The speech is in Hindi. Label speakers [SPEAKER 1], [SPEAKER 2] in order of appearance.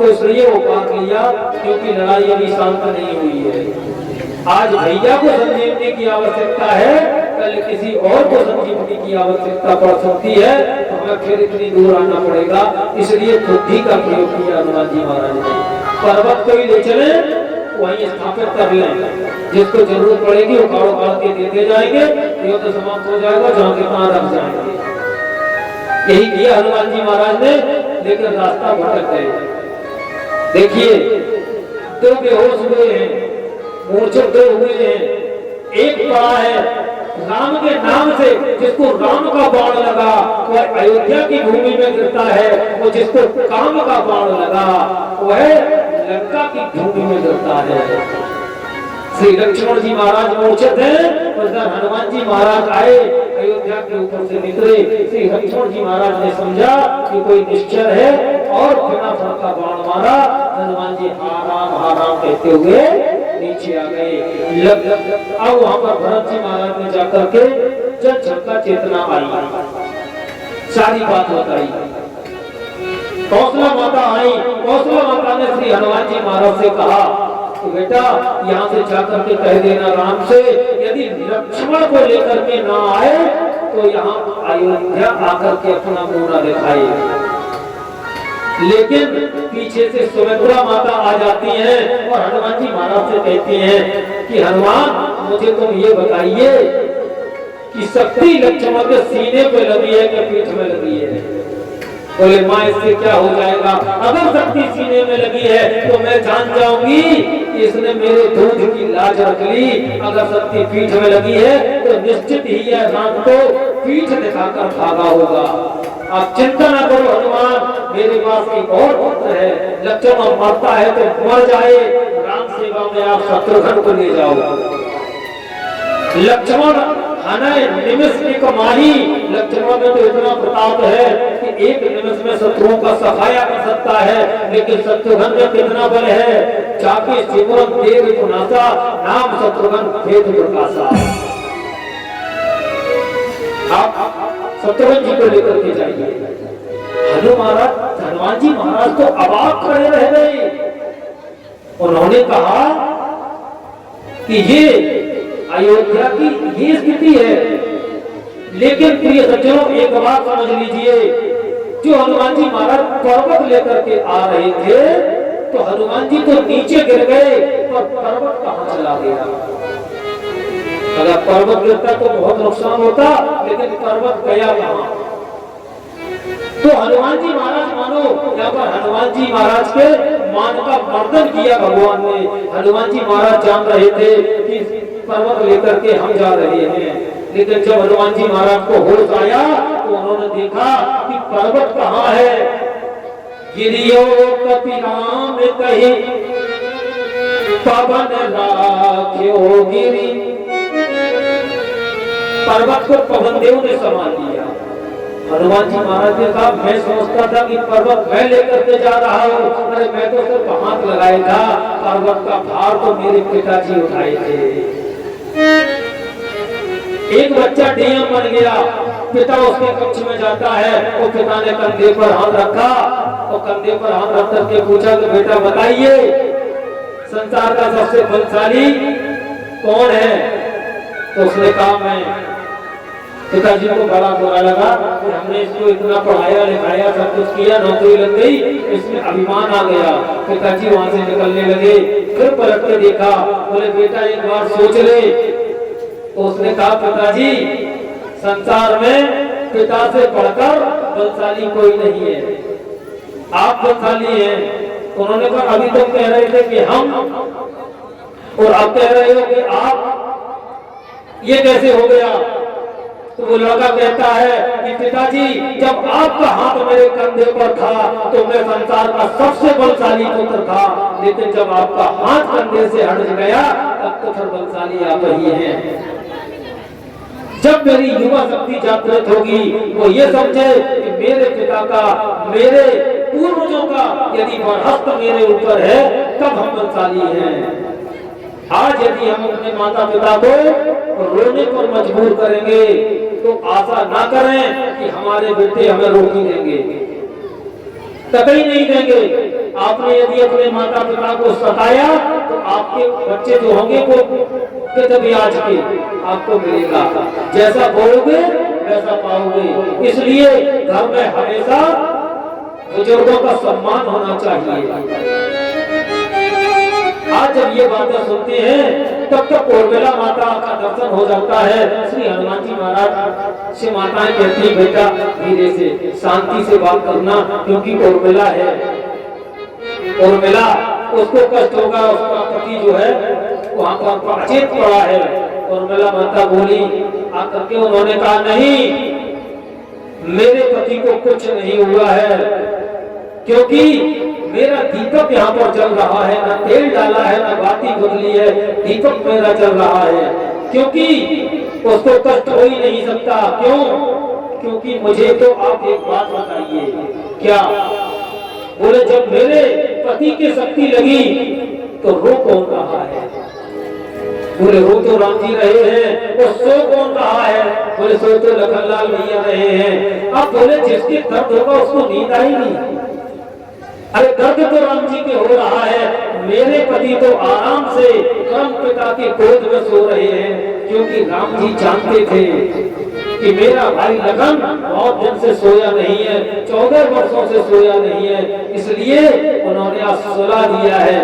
[SPEAKER 1] को इसलिए वो काट लिया क्योंकि लड़ाई अभी शांत नहीं हुई है। आज भैया को संजीवनी की आवश्यकता है, कल किसी और को संजीवनी की आवश्यकता पड़ सकती है, तो हमें फिर इतनी दूर आना पड़ेगा। इसलिए बुद्धि का प्रयोग किया हनुमान जी महाराज ने। पर्वत को ही ले चले, वहीं स्थापित कर लें, जिसको जरूरत पड़ेगी वो काढ़ो काढ़ के देते जाएंगे, युद्ध समाप्त हो जाएगा, जहाँ के तहाँ रख जाएंगे। यही किया हनुमान जी महाराज ने, लेकिन रास्ता भटक गए। देखिए, दो बेहोश हुए हैं, मूर्छित हुए हैं। एक पड़ा है राम के नाम से, जिसको राम का बाण लगा वह अयोध्या की भूमि में गिरता है, और जिसको काम का बाण लगा वह लंका की भूमि में गिरता है। श्री लक्ष्मण जी महाराज मूर्छित हैं, और जब हनुमान जी महाराज आए, अयोध्या के ऊपर से निकले, श्री लक्ष्मण जी महाराज ने समझा कि कोई निश्चर है, और बिना फर का बाण मारा। हनुमान जी हाराम कहते हुए नीचे आ गए। अब वहां पर भरत जी महाराज ने जाकर के जब झटका चेतना आई, सारी बात बताई। कौशला माता आई, कौशला माता ने श्री हनुमान जी महाराज से कहा तो बेटा यहाँ से जाकर के कह देना राम से, यदि लक्ष्मण को लेकर के ना आए तो यहाँ अयोध्या आकर के अपना मुंह ना दिखाए। लेकिन पीछे से सुमित्रा माता आ जाती हैं और हनुमान जी महाराज से कहती हैं कि हनुमान मुझे तुम ये बताइए कि शक्ति लक्ष्मण के सीने पे लगी है कि पीठ में लगी है। बोले माँ इससे क्या हो जाएगा, अगर शक्ति सीने में लगी है तो मैं जान जाऊंगी कि इसने मेरे दूध की लाज रख ली। अगर शक्ति पीठ में लगी है तो निश्चित ही यह राम को पीठ दिखाकर भागा होगा। आप चिंता न करो हनुमान, मेरे पास एक और पुत्र है, लक्ष्मण मरता है तो मर जाए, राम सेवा में आप शत्रुघ्न को ले जाओ। लक्ष्मण निमिष एक माही, लक्ष्मण में तो इतना प्रताप है कि एक निमिष में शत्रुओं का सफाया कर सकता है, लेकिन शत्रुघ्न में कितना बल है। जाके सिमरन देव पुनासा, नाम शत्रुघ्न भेद प्रकाशा। आप शत्रुघ्न जी को लेकर के जाइए। हनुमान जी महाराज तो अबाक खड़े रह गए। उन्होंने कहा कि ये अयोध्या की ये स्थिति है, लेकिन प्रिय सज्जनों एक बात समझ लीजिए, जो हनुमान जी महाराज पर्वत लेकर के आ रहे थे तो हनुमान जी तो नीचे गिर गए, पर पर्वत कहाँ चला गया। अगर पर्वत गिरता तो बहुत नुकसान होता, लेकिन पर्वत गया कहाँ। तो हनुमान जी महाराज मानो यहाँ पर हनुमान जी महाराज के मान का मर्दन किया भगवान ने। हनुमान जी महाराज जान रहे थे कि पर्वत लेकर के हम जा रहे हैं, लेकिन जब हनुमान जी महाराज को होश आया तो उन्होंने देखा कि पर्वत कहाँ है। गिरियो कपिराम कही पवन राख्यो गिरी, पर्वत को पवन देव ने संभाल लिया। हनुमान जी महाराज ने कहा मैं सोचता था कि पर्वत मैं लेकर के जा रहा हूँ, अरे मैं तो सिर्फ हाथ लगाया था, पर्वत का भार तो मेरे पिताजी उठाए थे। एक बच्चा डीएम बन गया, पिता उसके कक्ष में जाता है, वो पिता ने कंधे पर हाथ रखा और कंधे पर हाथ रख करके पूछा कि बेटा बताइए संसार का सबसे बलशाली कौन है। तो उसने कहा मैं। पिताजी को बड़ा बुरा लगा कि हमने इसको इतना पढ़ाया लिखाया सब कुछ किया, नौकरी लग गई, इसमें अभिमान आ गया। पिताजी वहां से निकलने लगे, फिर पलट के देखा, बोले बेटा एक बार सोच ले। तो उसने कहा पिताजी संसार में पिता से बढ़कर बलशाली कोई नहीं है, आप बलशाली हैं। उन्होंने कहा अभी तो कह रहे थे कि हम, और अब कह रहे हो कि आप, ये कैसे हो गया। तो वो लड़का कहता है कि पिताजी जब आपका हाथ मेरे कंधे पर था तो मैं संसार का सबसे बलशाली पुत्र था, लेकिन जब आपका हाथ कंधे से हट गया तब तो फिर बलशाली आप ही हैं। जब मेरी युवा शक्ति जागृत होगी वो ये समझे कि मेरे पिता का, मेरे पूर्वजों का यदि बरहस्त मेरे ऊपर है तब हम बलशाली हैं। आज यदि हम अपने माता पिता को रोने पर मजबूर करेंगे तो आशा ना करें कि हमारे बेटे हमें रोटी देंगे। कतई नहीं देंगे। आपने यदि अपने माता पिता को सताया तो आपके बच्चे जो होंगे वो ब्याज के आपको मिलेगा। जैसा बोलोगे वैसा पाओगे। इसलिए घर में हमेशा बुजुर्गों का सम्मान होना चाहिए। आज जब ये बातें सुनते हैं तब तक उर्मिला माता का दर्शन हो जाता है। श्री हनुमान जी महाराज से माताएं कहती हैं, बेटा धीरे से शांति से बात करना, क्योंकि उर्मिला है। उर्मिला उसको कष्ट होगा, उसका पति जो है वहां पर अचेत पड़ा है। उर्मिला माता बोली आकर के, उन्होंने कहा नहीं, मेरे पति को कुछ नहीं हुआ है, क्योंकि मेरा दीपक यहाँ पर चल रहा है, ना तेल डाला है ना बाती बदली है, दीपक मेरा चल रहा है। क्योंकि उसको कष्ट हो ही नहीं सकता। क्यों? क्योंकि मुझे तो आप एक बात बताइए। क्या? बोले जब मेरे पति की शक्ति लगी तो रो कौन रहा है? बोले रो तो राम जी रहे हैं, और सो कौन रहा है? बोले सो तो लखनलाल भैया रहे हैं। अब बोले जिसके दर्द होगा उसको नींद आएगी? अरे दर्द तो राम जी के हो रहा है, मेरे पति तो आराम से परम पिता की गोद में सो रहे हैं। क्योंकि राम जी जानते थे कि मेरा भाई लखन बहुत दिन से सोया नहीं है, 14 वर्षों से सोया नहीं है, इसलिए उन्होंने आज सुला दिया है।